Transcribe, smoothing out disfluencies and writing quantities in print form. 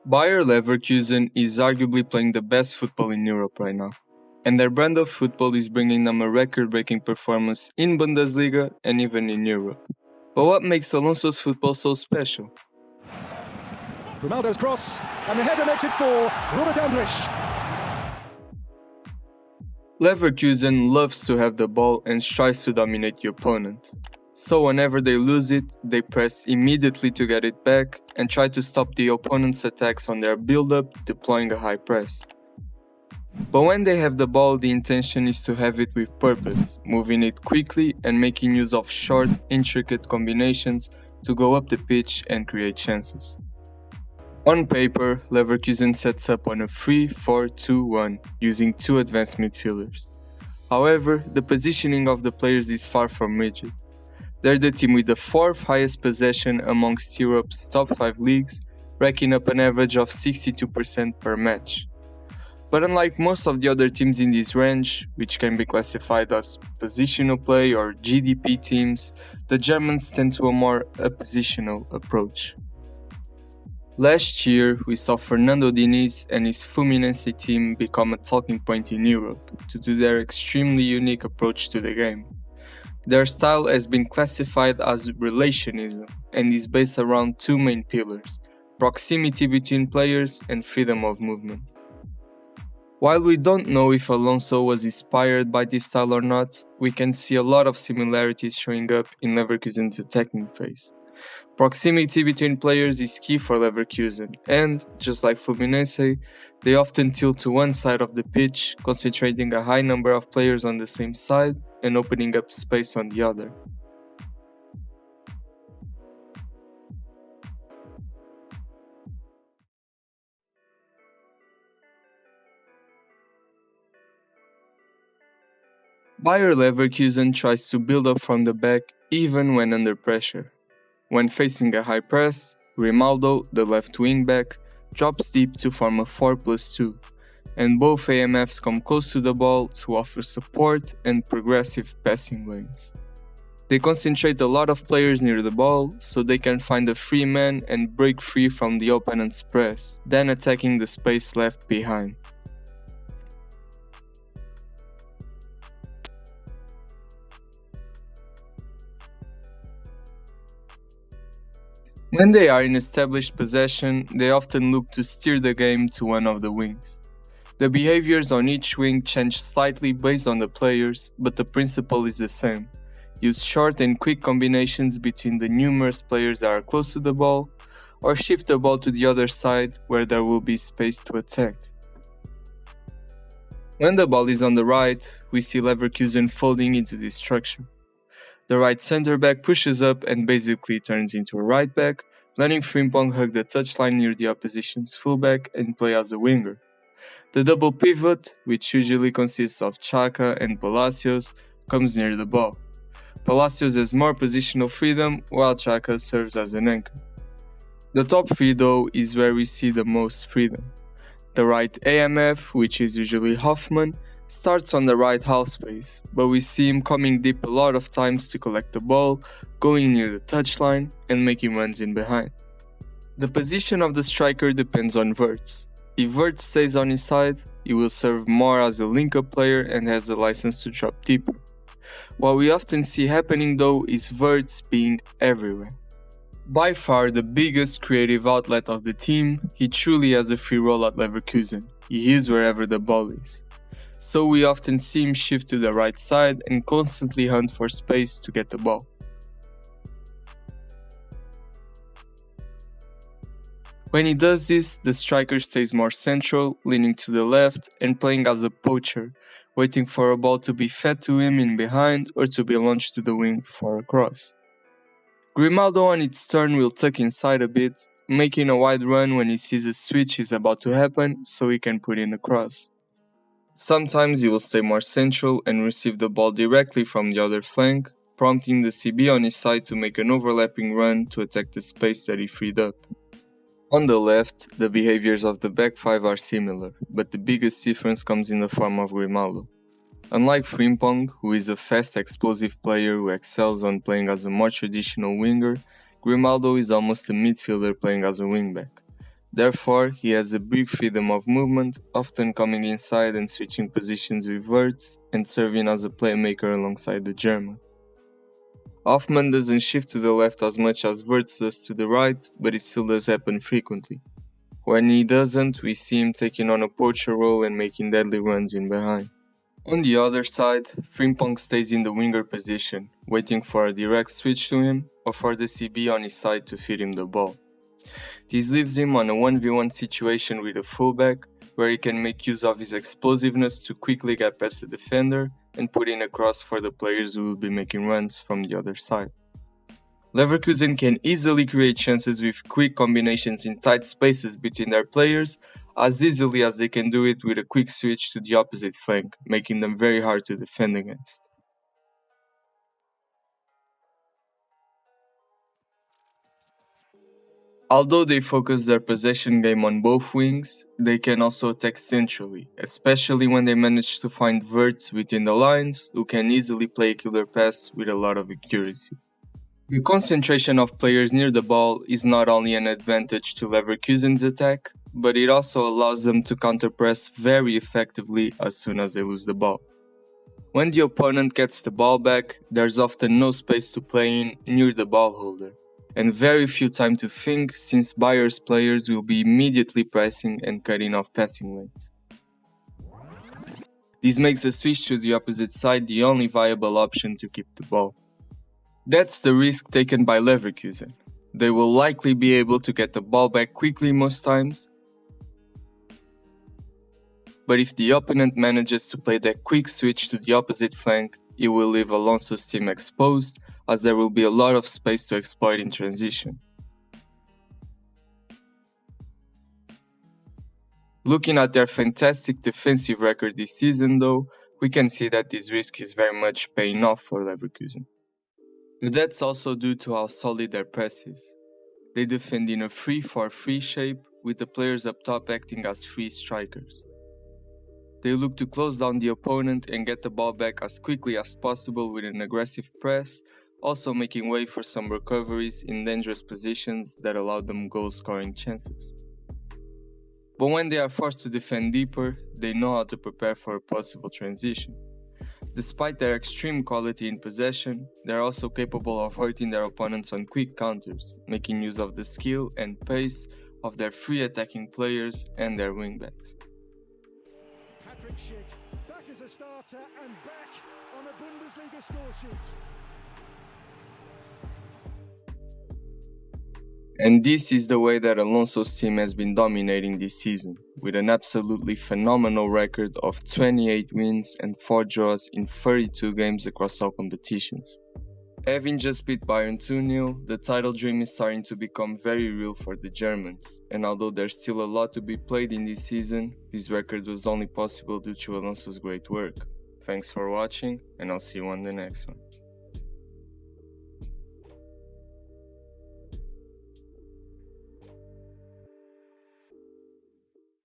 Bayer Leverkusen is arguably playing the best football in Europe right now, and their brand of football is bringing them a record-breaking performance in Bundesliga and even in Europe. But what makes Alonso's football so special? Ronaldo's cross, and the header makes it for Robert Andrich. Leverkusen loves to have the ball and strives to dominate the opponent. So whenever they lose it, they press immediately to get it back and try to stop the opponent's attacks on their build-up, deploying a high press. But when they have the ball, the intention is to have it with purpose, moving it quickly and making use of short, intricate combinations to go up the pitch and create chances. On paper, Leverkusen sets up on a 3-4-2-1 using two advanced midfielders. However, the positioning of the players is far from rigid. They're the team with the fourth highest possession amongst Europe's top 5 leagues, racking up an average of 62% per match. But unlike most of the other teams in this range, which can be classified as positional play or GDP teams, the Germans tend to a more oppositional approach. Last year, we saw Fernando Diniz and his Fluminense team become a talking point in Europe due to their extremely unique approach to the game. Their style has been classified as relationism and is based around two main pillars: proximity between players and freedom of movement. While we don't know if Alonso was inspired by this style or not, we can see a lot of similarities showing up in Leverkusen's attacking phase. Proximity between players is key for Leverkusen, and, just like Fluminense, they often tilt to one side of the pitch, concentrating a high number of players on the same side and opening up space on the other. Bayer Leverkusen tries to build up from the back even when under pressure. When facing a high press, Grimaldo, the left wing-back, drops deep to form a 4+2, and both AMFs come close to the ball to offer support and progressive passing lanes. They concentrate a lot of players near the ball so they can find a free man and break free from the opponent's press, then attacking the space left behind. When they are in established possession, they often look to steer the game to one of the wings. The behaviors on each wing change slightly based on the players, but the principle is the same. Use short and quick combinations between the numerous players that are close to the ball, or shift the ball to the other side where there will be space to attack. When the ball is on the right, we see Leverkusen folding into this structure. The right center-back pushes up and basically turns into a right-back, letting Frimpong hug the touchline near the opposition's fullback and play as a winger. The double pivot, which usually consists of Xhaka and Palacios, comes near the ball. Palacios has more positional freedom, while Xhaka serves as an anchor. The top three, though, is where we see the most freedom. The right AMF, which is usually Hoffman, starts on the right half space, but we see him coming deep a lot of times to collect the ball, going near the touchline, and making runs in behind. The position of the striker depends on Wirtz. If Wirtz stays on his side, he will serve more as a link-up player and has the license to drop deeper. What we often see happening though is Wirtz being everywhere. By far the biggest creative outlet of the team, he truly has a free role at Leverkusen. He is wherever the ball is. So we often see him shift to the right side and constantly hunt for space to get the ball. When he does this, the striker stays more central, leaning to the left and playing as a poacher, waiting for a ball to be fed to him in behind or to be launched to the wing for a cross. Grimaldo on its turn will tuck inside a bit, making a wide run when he sees a switch is about to happen so he can put in a cross. Sometimes he will stay more central and receive the ball directly from the other flank, prompting the CB on his side to make an overlapping run to attack the space that he freed up. On the left, the behaviors of the back five are similar, but the biggest difference comes in the form of Grimaldo. Unlike Frimpong, who is a fast, explosive player who excels on playing as a more traditional winger, Grimaldo is almost a midfielder playing as a wingback. Therefore, he has a big freedom of movement, often coming inside and switching positions with Wirtz and serving as a playmaker alongside the German. Hoffmann doesn't shift to the left as much as Wirtz does to the right, but it still does happen frequently. When he doesn't, we see him taking on a poacher role and making deadly runs in behind. On the other side, Frimpong stays in the winger position, waiting for a direct switch to him or for the CB on his side to feed him the ball. This leaves him on a 1v1 situation with a fullback, where he can make use of his explosiveness to quickly get past the defender and put in a cross for the players who will be making runs from the other side. Leverkusen can easily create chances with quick combinations in tight spaces between their players, as easily as they can do it with a quick switch to the opposite flank, making them very hard to defend against. Although they focus their possession game on both wings, they can also attack centrally, especially when they manage to find Wirtz within the lines, who can easily play a killer pass with a lot of accuracy. The concentration of players near the ball is not only an advantage to Leverkusen's attack, but it also allows them to counterpress very effectively as soon as they lose the ball. When the opponent gets the ball back, there's often no space to play in near the ball holder, and very few time to think, since Bayer's players will be immediately pressing and cutting off passing lanes. This makes a switch to the opposite side the only viable option to keep the ball. That's the risk taken by Leverkusen. They will likely be able to get the ball back quickly most times, but if the opponent manages to play that quick switch to the opposite flank, it will leave Alonso's team exposed, as there will be a lot of space to exploit in transition. Looking at their fantastic defensive record this season though, we can see that this risk is very much paying off for Leverkusen. But that's also due to how solid their press is. They defend in a 3-4-3 shape, with the players up top acting as free strikers. They look to close down the opponent and get the ball back as quickly as possible with an aggressive press, also making way for some recoveries in dangerous positions that allow them goal-scoring chances. But when they are forced to defend deeper, they know how to prepare for a possible transition. Despite their extreme quality in possession, they are also capable of hurting their opponents on quick counters, making use of the skill and pace of their free attacking players and their wingbacks. Back as a starter and back on a Bundesliga score sheet. And this is the way that Alonso's team has been dominating this season, with an absolutely phenomenal record of 28 wins and 4 draws in 32 games across all competitions. Having just beat Bayern 2-0, the title dream is starting to become very real for the Germans, and although there's still a lot to be played in this season, this record was only possible due to Alonso's great work. Thanks for watching, and I'll see you on the next one.